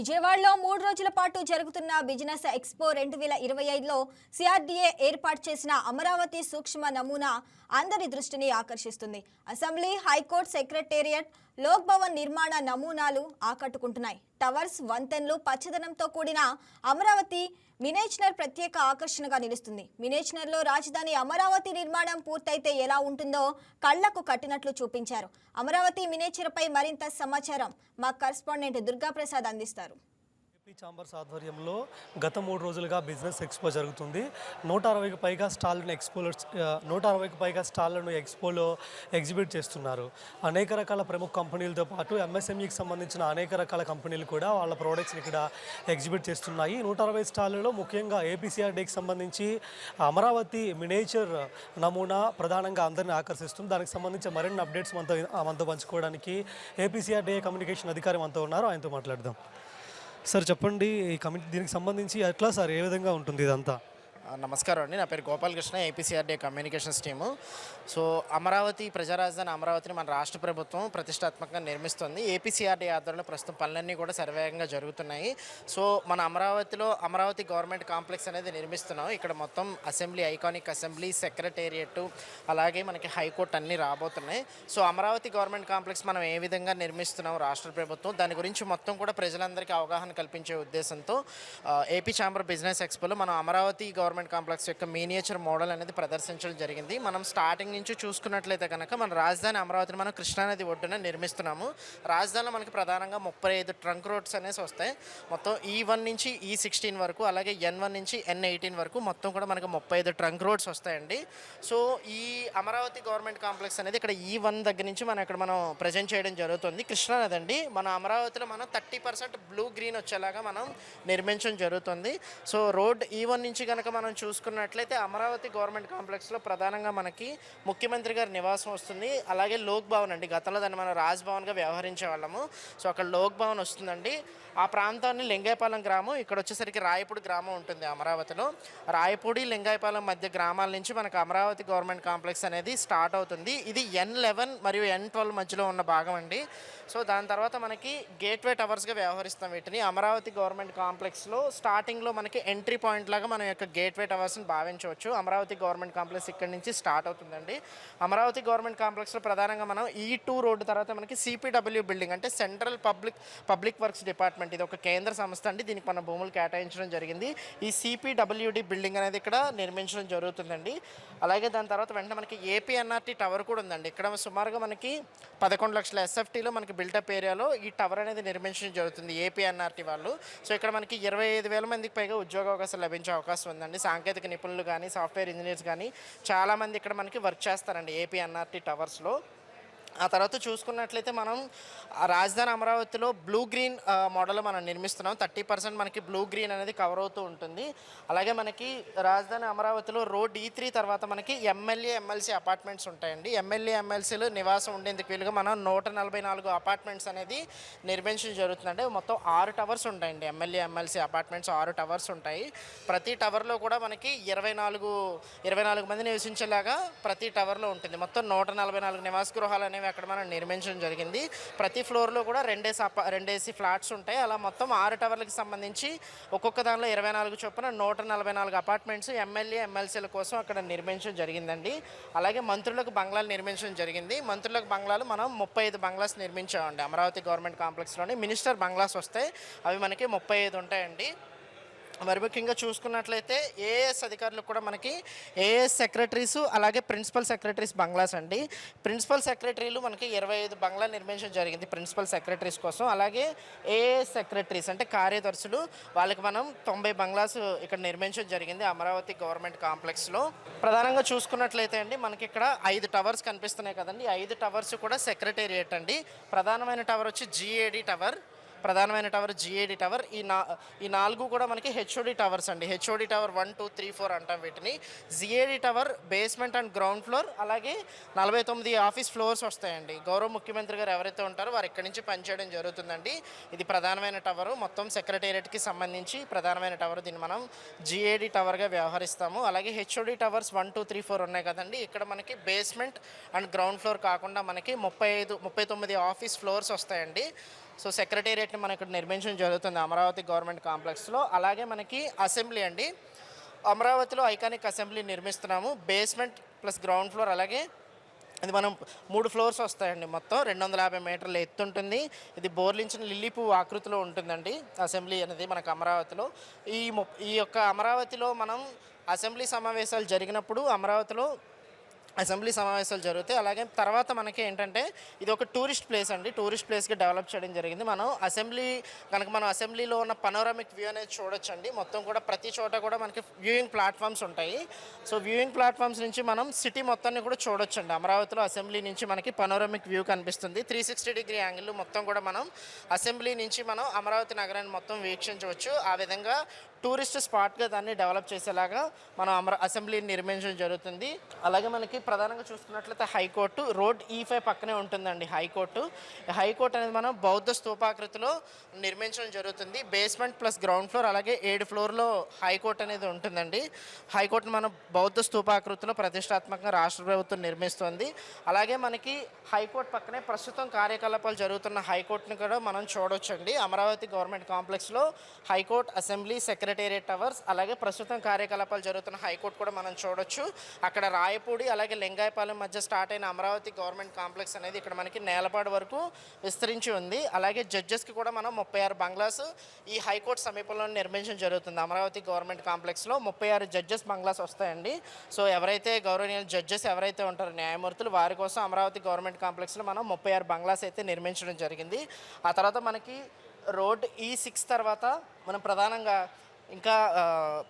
విజయవాడలో 3 రోజుల పాటు జరుగుతున్న బిజినెస్ ఎక్స్పో 2025లో సిఆర్డీఏ ఏర్పాటు చేసిన అమరావతి సూక్ష్మ నమూనా అందరి దృష్టిని ఆకర్షిస్తుంది. Assembly, high court secretariat, Lok Bhavan నిర్మాణ నమూనాలు ఆకట్టుకుంటున్నాయి. టవర్స్, వంతెనలు, పచ్చదనంతో కూడిన అమరావతి మినేచర్ ప్రత్యేక ఆకర్షణగా నిలుస్తుంది. మినేచర్లో రాజధాని అమరావతి నిర్మాణం పూర్తయితే ఎలా ఉంటుందో కళ్లకు కట్టినట్లు చూపించారు. అమరావతి మినేచర్పై మరింత సమాచారం మా కరెస్పాండెంట్ దుర్గాప్రసాద్ అందిస్తారు. ఏపీ ఛాంబర్స్ ఆధ్వర్యంలో గత 3 రోజులుగా బిజినెస్ ఎక్స్పో జరుగుతుంది. 160కి పైగా స్టాళ్లను ఎక్స్పోలో ఎగ్జిబిట్ చేస్తున్నారు. అనేక రకాల ప్రముఖ కంపెనీలతో పాటు ఎంఎస్ఎంఈకి సంబంధించిన అనేక రకాల కంపెనీలు కూడా వాళ్ళ ప్రోడక్ట్స్ని ఇక్కడ ఎగ్జిబిట్ చేస్తున్నాయి. 160 స్టాళ్లలో ముఖ్యంగా ఏపీసీఆర్డీకి సంబంధించి అమరావతి మినేచర్ నమూనా ప్రధానంగా అందరినీ ఆకర్షిస్తుంది. దానికి సంబంధించి మరిన్ని అప్డేట్స్ మనతో పంచుకోవడానికి ఏపీసీఆర్డీ కమ్యూనికేషన్ అధికారి మనతో ఉన్నారు. ఆయనతో మాట్లాడదాం. సార్ చెప్పండి, ఈ దీనికి సంబంధించి ఎట్లా సార్, ఏ విధంగా ఉంటుంది ఇదంతా? నమస్కారం అండి, నా పేరు Gopalakrishna, APCRD communications team. So Amaravati ప్రజారాజధాని అమరావతిని మన రాష్ట్ర ప్రభుత్వం ప్రతిష్టాత్మకంగా నిర్మిస్తుంది. ఏపీసీఆర్డీ ఆధ్వర్యంలో ప్రస్తుతం పనులన్నీ కూడా శరవేగంగా జరుగుతున్నాయి. సో మన అమరావతిలో అమరావతి గవర్నమెంట్ కాంప్లెక్స్ అనేది నిర్మిస్తున్నాం. ఇక్కడ మొత్తం అసెంబ్లీ, ఐకానిక్ అసెంబ్లీ, సెక్రటేరియట్, అలాగే మనకి హైకోర్టు అన్నీ రాబోతున్నాయి. సో అమరావతి గవర్నమెంట్ కాంప్లెక్స్ మనం ఏ విధంగా నిర్మిస్తున్నాం రాష్ట్ర ప్రభుత్వం, దాని గురించి మొత్తం కూడా ప్రజలందరికీ అవగాహన కల్పించే ఉద్దేశంతో ఏపీ ఛాంబర్ బిజినెస్ ఎక్స్పోలో మనం అమరావతి గవర్నమెంట్ కాంప్లెక్స్ యొక్క మినియేచర్ మోడల్ అనేది ప్రదర్శించడం జరిగింది. మనం స్టార్టింగ్ నుంచి చూసుకున్నట్లయితే కనుక మన రాజధాని అమరావతిని మనం కృష్ణానది ఒడ్డున నిర్మిస్తున్నాము. రాజధానిలో మనకి ప్రధానంగా 35 ట్రంక్ రోడ్స్ అనేసి వస్తాయి. మొత్తం E1 నుంచి E16 వరకు, అలాగే N1 నుంచి N18 వరకు మొత్తం కూడా మనకి 35 ట్రంక్ రోడ్స్ వస్తాయండి. సో ఈ అమరావతి గవర్నమెంట్ కాంప్లెక్స్ అనేది ఇక్కడ E1 దగ్గర నుంచి మనం ప్రజెంట్ చేయడం జరుగుతుంది. కృష్ణానది అండి, మన అమరావతిలో మనం 30% బ్లూ గ్రీన్ వచ్చేలాగా మనం నిర్మించడం జరుగుతుంది. సో రోడ్ E1 నుంచి కనుక మనం చూసుకున్నట్లయితే అమరావతి గవర్నమెంట్ కాంప్లెక్స్లో ప్రధానంగా మనకి ముఖ్యమంత్రి గారి నివాసం వస్తుంది. అలాగే లోక్ భవన్ అండి, గతంలో దాన్ని మనం రాజ్భవన్గా వ్యవహరించే వాళ్ళము. సో అక్కడ లోక్ భవన్ వస్తుందండి. ఆ ప్రాంతాన్ని లింగాయపాలెం గ్రామం, ఇక్కడ వచ్చేసరికి రాయపూడి గ్రామం ఉంటుంది అమరావతిలో. రాయపూడి, లింగాయపాలెం మధ్య గ్రామాల నుంచి మనకు అమరావతి గవర్నమెంట్ కాంప్లెక్స్ అనేది స్టార్ట్ అవుతుంది. ఇది N11 మరియు N12 మధ్యలో ఉన్న భాగం అండి. సో దాని తర్వాత మనకి గేట్వే టవర్స్గా వ్యవహరిస్తాం వీటిని. అమరావతి గవర్నమెంట్ కాంప్లెక్స్లో స్టార్టింగ్లో మనకి ఎంట్రీ పాయింట్ లాగా మన యొక్క గేట్వే టవర్స్ని భావించవచ్చు. అమరావతి గవర్నమెంట్ కాంప్లెక్స్ ఇక్కడ నుంచి స్టార్ట్ అవుతుందండి. అమరావతి గవర్నమెంట్ కాంప్లెక్స్లో ప్రధానంగా మనం E2 రోడ్డు తర్వాత మనకి CPW బిల్డింగ్, అంటే సెంట్రల్ పబ్లిక్ వర్క్స్ డిపార్ట్మెంట్, ఇది ఒక కేంద్ర సంస్థ అండి. దీనికి మన భూములు కేటాయించడం జరిగింది. ఈ CPWD బిల్డింగ్ అనేది ఇక్కడ నిర్మించడం జరుగుతుందండి. అలాగే దాని తర్వాత వెంటనే మనకి APNRT టవర్ కూడా ఉందండి. ఇక్కడ సుమారుగా మనకి 11 లక్షల SFTలో మనకి బిల్టప్ ఏరియాలో ఈ టవర్ అనేది నిర్మించడం జరుగుతుంది APNRT వాళ్ళు. సో ఇక్కడ మనకి 25,000 మందికి పైగా ఉద్యోగ అవకాశాలు లభించే అవకాశం ఉందండి. సాంకేతిక నిపుణులు కానీ, సాఫ్ట్వేర్ ఇంజనీర్స్ కానీ చాలామంది ఇక్కడ మనకి వర్క్ చేస్తారండి APNRT టవర్స్లో. ఆ తర్వాత చూసుకున్నట్లయితే మనం రాజధాని అమరావతిలో బ్లూ గ్రీన్ మోడల్ మనం నిర్మిస్తున్నాం. 30% మనకి బ్లూ గ్రీన్ అనేది కవర్ అవుతూ ఉంటుంది. అలాగే మనకి రాజధాని అమరావతిలో రోడ్ E3 తర్వాత మనకి ఎమ్మెల్యే, ఎమ్మెల్సీ అపార్ట్మెంట్స్ ఉంటాయండి. ఎమ్మెల్యే, ఎమ్మెల్సీలు నివాసం ఉండేందుకు వీలుగా మనం 144 అపార్ట్మెంట్స్ అనేది నిర్మించడం జరుగుతుందండి. మొత్తం 6 టవర్స్ ఉంటాయండి. ఎమ్మెల్యే, ఎమ్మెల్సీ అపార్ట్మెంట్స్ 6 టవర్స్ ఉంటాయి. ప్రతి టవర్లో కూడా మనకి 24 మంది నివసించేలాగా ప్రతి టవర్లో ఉంటుంది. మొత్తం 144 నివాస గృహాలు అనేవి అక్కడ మనం నిర్మించడం జరిగింది. ప్రతి ఫ్లోర్లో కూడా 2 AC ఫ్లాట్స్ ఉంటాయి. అలా మొత్తం 6 టవర్లకు సంబంధించి ఒక్కొక్క దానిలో 24 చొప్పున 144 అపార్ట్మెంట్స్ ఎమ్మెల్యే, ఎమ్మెల్సీల కోసం అక్కడ నిర్మించడం జరిగిందండి. అలాగే మంత్రులకు బంగ్లాలు నిర్మించడం జరిగింది. మంత్రులకు బంగ్లాలు మనం 35 బంగ్లాస్ నిర్మించామండి అమరావతి గవర్నమెంట్ కాంప్లెక్స్లోని. మినిస్టర్ బంగ్లాస్ వస్తాయి, అవి మనకి 35 ఉంటాయండి. మరి ముఖ్యంగా చూసుకున్నట్లయితే AS అధికారులకు కూడా మనకి AS సెక్రటరీస్, అలాగే ప్రిన్సిపల్ సెక్రటరీస్ బంగ్లాస్ అండి. ప్రిన్సిపల్ సెక్రటరీలు మనకి 25 బంగ్లా నిర్మించడం జరిగింది ప్రిన్సిపల్ సెక్రటరీస్ కోసం. అలాగే AS సెక్రటరీస్ అంటే కార్యదర్శులు, వాళ్ళకి మనం 90 బంగ్లాస్ ఇక్కడ నిర్మించడం జరిగింది అమరావతి గవర్నమెంట్ కాంప్లెక్స్లో. ప్రధానంగా చూసుకున్నట్లయితే అండి మనకి ఇక్కడ 5 టవర్స్ కనిపిస్తున్నాయి కదండి. 5 టవర్స్ కూడా సెక్రటేరియట్ అండి. ప్రధానమైన టవర్ వచ్చి GAD టవర్, ప్రధానమైన టవర్ GAD టవర్. ఈ 4 కూడా మనకి HOD టవర్స్ అండి. HOD టవర్ 1, 2, 3, 4 అంటాం వీటిని. GAD tower basement and ground floor, అలాగే 49 ఆఫీస్ ఫ్లోర్స్ వస్తాయండి. గౌరవ ముఖ్యమంత్రి గారు ఎవరైతే ఉంటారో వారు ఇక్కడి నుంచి పనిచేయడం జరుగుతుందండి. ఇది ప్రధానమైన టవరు, మొత్తం సెక్రటేరియట్కి సంబంధించి ప్రధానమైన టవర్. దీన్ని మనం GAD టవర్గా వ్యవహరిస్తాము. అలాగే HOD టవర్స్ 1, 2, 3, 4 ఉన్నాయి కదండి. ఇక్కడ మనకి బేస్మెంట్ అండ్ గ్రౌండ్ ఫ్లోర్ కాకుండా మనకి 39 ఆఫీస్ ఫ్లోర్స్ వస్తాయండి. సో సెక్రటేరియట్ని మనం ఇక్కడ నిర్మించడం జరుగుతుంది అమరావతి గవర్నమెంట్ కాంప్లెక్స్లో. అలాగే మనకి అసెంబ్లీ అండి, అమరావతిలో ఐకానిక్ అసెంబ్లీ నిర్మిస్తున్నాము. బేస్మెంట్ ప్లస్ గ్రౌండ్ ఫ్లోర్, అలాగే ఇది మనం 3 ఫ్లోర్స్ వస్తాయండి. మొత్తం 250 మీటర్ల ఎత్తు ఉంటుంది. ఇది బోర్లించిన లిల్లీ పువ్వు ఆకృతిలో ఉంటుందండి అసెంబ్లీ అనేది మనకు అమరావతిలో. ఈ యొక్క అమరావతిలో మనం అసెంబ్లీ సమావేశాలు జరిగినప్పుడు అమరావతిలో అసెంబ్లీ సమావేశాలు జరుగుతాయి. అలాగే తర్వాత మనకి ఏంటంటే ఇది ఒక టూరిస్ట్ ప్లేస్ అండి, టూరిస్ట్ ప్లేస్గా డెవలప్ చేయడం జరిగింది. మనం అసెంబ్లీలో ఉన్న పనోరామిక్ వ్యూ అనేది చూడొచ్చండి. మొత్తం కూడా ప్రతి చోట కూడా మనకి వ్యూయింగ్ ప్లాట్ఫామ్స్ ఉంటాయి. సో వ్యూయింగ్ ప్లాట్ఫామ్స్ నుంచి మనం సిటీ మొత్తాన్ని కూడా చూడొచ్చండి. అమరావతిలో అసెంబ్లీ నుంచి మనకి పనోరామిక్ వ్యూ కనిపిస్తుంది. 360 డిగ్రీ యాంగిల్ మొత్తం కూడా మనం అసెంబ్లీ నుంచి మనం అమరావతి నగరాన్ని మొత్తం వీక్షించవచ్చు. ఆ విధంగా టూరిస్ట్ స్పాట్గా దాన్ని డెవలప్ చేసేలాగా మనం అసెంబ్లీని నిర్మించడం జరుగుతుంది. అలాగే మనకి ప్రధానంగా చూసుకున్నట్లయితే హైకోర్టు రోడ్ E5 పక్కనే ఉంటుందండి. హైకోర్టు అనేది మనం బౌద్ధ స్తూపాకృతిలో నిర్మించడం జరుగుతుంది. బేస్మెంట్ ప్లస్ గ్రౌండ్ ఫ్లోర్, అలాగే 7 ఫ్లోర్లో హైకోర్టు అనేది ఉంటుందండి. హైకోర్టును మనం బౌద్ధ స్తూపాకృతిలో ప్రతిష్టాత్మకంగా రాష్ట్ర ప్రభుత్వం నిర్మిస్తుంది. అలాగే మనకి హైకోర్టు పక్కనే ప్రస్తుతం కార్యకలాపాలు జరుగుతున్న హైకోర్టుని కూడా మనం చూడొచ్చండి. అమరావతి గవర్నమెంట్ కాంప్లెక్స్లో హైకోర్టు, అసెంబ్లీ, సెక్రటేరియట్ టవర్స్, అలాగే ప్రస్తుతం కార్యకలాపాలు జరుగుతున్న హైకోర్టు కూడా మనం చూడొచ్చు. అక్కడ రాయపూడి అలాగే లింగాయపాలెం మధ్య స్టార్ట్ అయిన అమరావతి గవర్నమెంట్ కాంప్లెక్స్ అనేది ఇక్కడ మనకి నేలపాడు వరకు విస్తరించి ఉంది. అలాగే జడ్జెస్కి కూడా మనం 36 బంగ్లాస్ ఈ హైకోర్టు సమీపంలో నిర్మించడం జరుగుతుంది. అమరావతి గవర్నమెంట్ కాంప్లెక్స్లో 36 జడ్జెస్ బంగ్లాస్ వస్తాయండి. సో ఎవరైతే గౌరవనీయ జడ్జెస్ ఎవరైతే ఉంటారో న్యాయమూర్తులు, వారి కోసం అమరావతి గవర్నమెంట్ కాంప్లెక్స్లో మనం 36 బంగ్లాస్ అయితే నిర్మించడం జరిగింది. ఆ తర్వాత మనకి రోడ్ E6 తర్వాత మనం ప్రధానంగా ఇంకా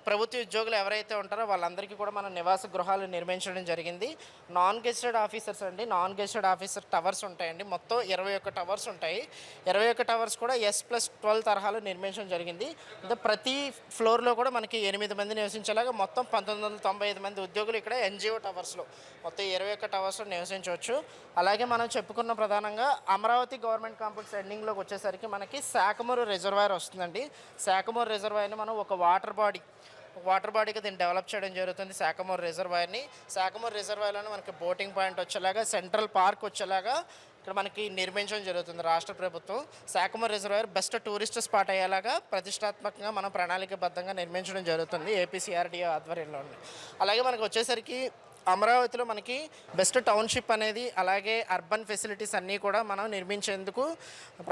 ప్రభుత్వ ఉద్యోగులు ఎవరైతే ఉంటారో వాళ్ళందరికీ కూడా మనం నివాస గృహాలు నిర్మించడం జరిగింది. నాన్ గెజిటెడ్ ఆఫీసర్స్ అండి, నాన్ గెజిటెడ్ ఆఫీసర్ టవర్స్ ఉంటాయండి. మొత్తం 21 టవర్స్ ఉంటాయి. 21 టవర్స్ కూడా S+12 తరహాలో నిర్మించడం జరిగింది. అంటే ప్రతి ఫ్లోర్లో కూడా మనకి 8 మంది నివసించేలాగా మొత్తం 1995 మంది ఉద్యోగులు ఇక్కడ NGO టవర్స్లో మొత్తం 21 టవర్స్లో నివసించవచ్చు. అలాగే మనం చెప్పుకున్న ప్రధానంగా అమరావతి గవర్నమెంట్ కాంప్లెక్స్ ఎండింగ్లోకి వచ్చేసరికి మనకి శాఖమూరు రిజర్వాయర్ వస్తుందండి. శాఖమూరు రిజర్వాయర్ని మనం ఒక వాటర్ బాడీగా దీన్ని డెవలప్ చేయడం జరుగుతుంది. శాఖమూరు రిజర్వాయర్లోనే మనకి బోటింగ్ పాయింట్ వచ్చేలాగా, సెంట్రల్ పార్క్ వచ్చేలాగా ఇక్కడ మనకి నిర్మించడం జరుగుతుంది రాష్ట్ర ప్రభుత్వం. Sakhamuru reservoir best tourist spot అయ్యేలాగా ప్రతిష్టాత్మకంగా మనం ప్రణాళికబద్ధంగా నిర్మించడం జరుగుతుంది APCRDA ఆధ్వర్యంలో. అలాగే మనకు వచ్చేసరికి అమరావతిలో మనకి బెస్ట్ టౌన్షిప్ అనేది, అలాగే అర్బన్ ఫెసిలిటీస్ అన్నీ కూడా మనం నిర్మించేందుకు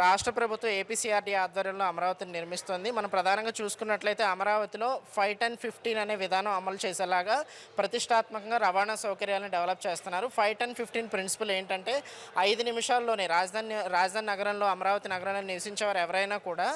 రాష్ట్ర ప్రభుత్వం APCRDA ఆధ్వర్యంలో అమరావతిని నిర్మిస్తుంది. మనం ప్రధానంగా చూసుకున్నట్లయితే అమరావతిలో 5-10-15 అనే విధానం అమలు చేసేలాగా ప్రతిష్టాత్మకంగా రవాణా సౌకర్యాలను డెవలప్ చేస్తున్నారు. 5-10-15 ప్రిన్సిపల్ ఏంటంటే 5 నిమిషాల్లోనే రాజధాని నగరంలో, అమరావతి నగరంలో నివసించేవారు ఎవరైనా కూడా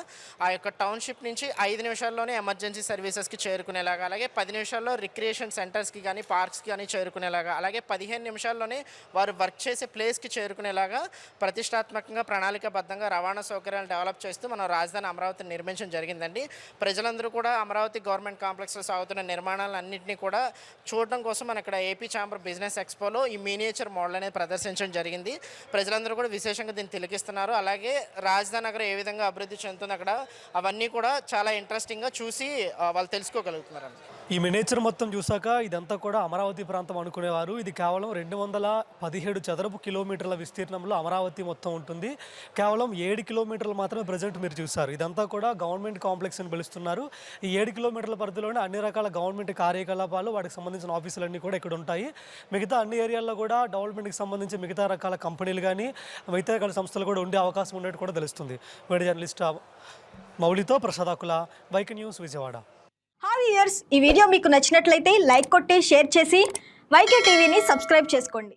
ఆ యొక్క టౌన్షిప్ నుంచి 5 నిమిషాల్లోనే ఎమర్జెన్సీ సర్వీసెస్కి చేరుకునేలాగా, అలాగే 10 నిమిషాల్లో రిక్రియేషన్ సెంటర్స్కి కానీ పార్క్స్కి కానీ చేరుకునేలాగా, అలాగే 15 నిమిషాల్లోనే వారు వర్క్ చేసే ప్లేస్కి చేరుకునేలాగా ప్రతిష్టాత్మకంగా ప్రణాళికాబద్ధంగా రవాణా సౌకర్యాలను డెవలప్ చేస్తూ మనం రాజధాని అమరావతిని నిర్మించడం జరిగిందండి. ప్రజలందరూ కూడా అమరావతి గవర్నమెంట్ కాంప్లెక్స్లో సాగుతున్న నిర్మాణాలన్నింటినీ కూడా చూడడం కోసం మన ఇక్కడ AP ఛాంబర్ బిజినెస్ ఎక్స్పోలో ఈ మినియేచర్ మోడల్ అనేది ప్రదర్శించడం జరిగింది. ప్రజలందరూ కూడా విశేషంగా దీన్ని తిలకిస్తున్నారు. అలాగే రాజధాని నగరం ఏ విధంగా అభివృద్ధి చెందుతుంది అక్కడ అవన్నీ కూడా చాలా ఇంట్రెస్టింగ్గా చూసి వాళ్ళు తెలుసుకోగలుగుతున్నారు. ఈ మినేచర్ మొత్తం చూసాక ఇదంతా కూడా అమరావతి ప్రాంతం అనుకునేవారు. ఇది కేవలం 217 చదరపు కిలోమీటర్ల విస్తీర్ణంలో అమరావతి మొత్తం ఉంటుంది. కేవలం 7 కిలోమీటర్లు మాత్రమే ప్రజెంట్ మీరు చూసారు. ఇదంతా కూడా గవర్నమెంట్ కాంప్లెక్స్ అని పిలుస్తున్నారు. ఈ 7 కిలోమీటర్ల పరిధిలోనే అన్ని రకాల గవర్నమెంట్ కార్యకలాపాలు, వాటికి సంబంధించిన ఆఫీసులన్నీ కూడా ఇక్కడ ఉంటాయి. మిగతా అన్ని ఏరియాల్లో కూడా డెవలప్మెంట్కి సంబంధించి మిగతా రకాల కంపెనీలు కానీ మిగతా రకాల సంస్థలు కూడా ఉండే అవకాశం ఉన్నట్టు కూడా తెలుస్తుంది. మీడియా జర్నలిస్ట్ మౌలితో ప్రసాదాకుల, YK news, Vijayawada. Hi viewers, ఈ వీడియో మీకు నచ్చినట్లయితే లైక్ కొట్టి షేర్ చేసి వైకే టీవీని సబ్స్క్రైబ్ చేసుకోండి.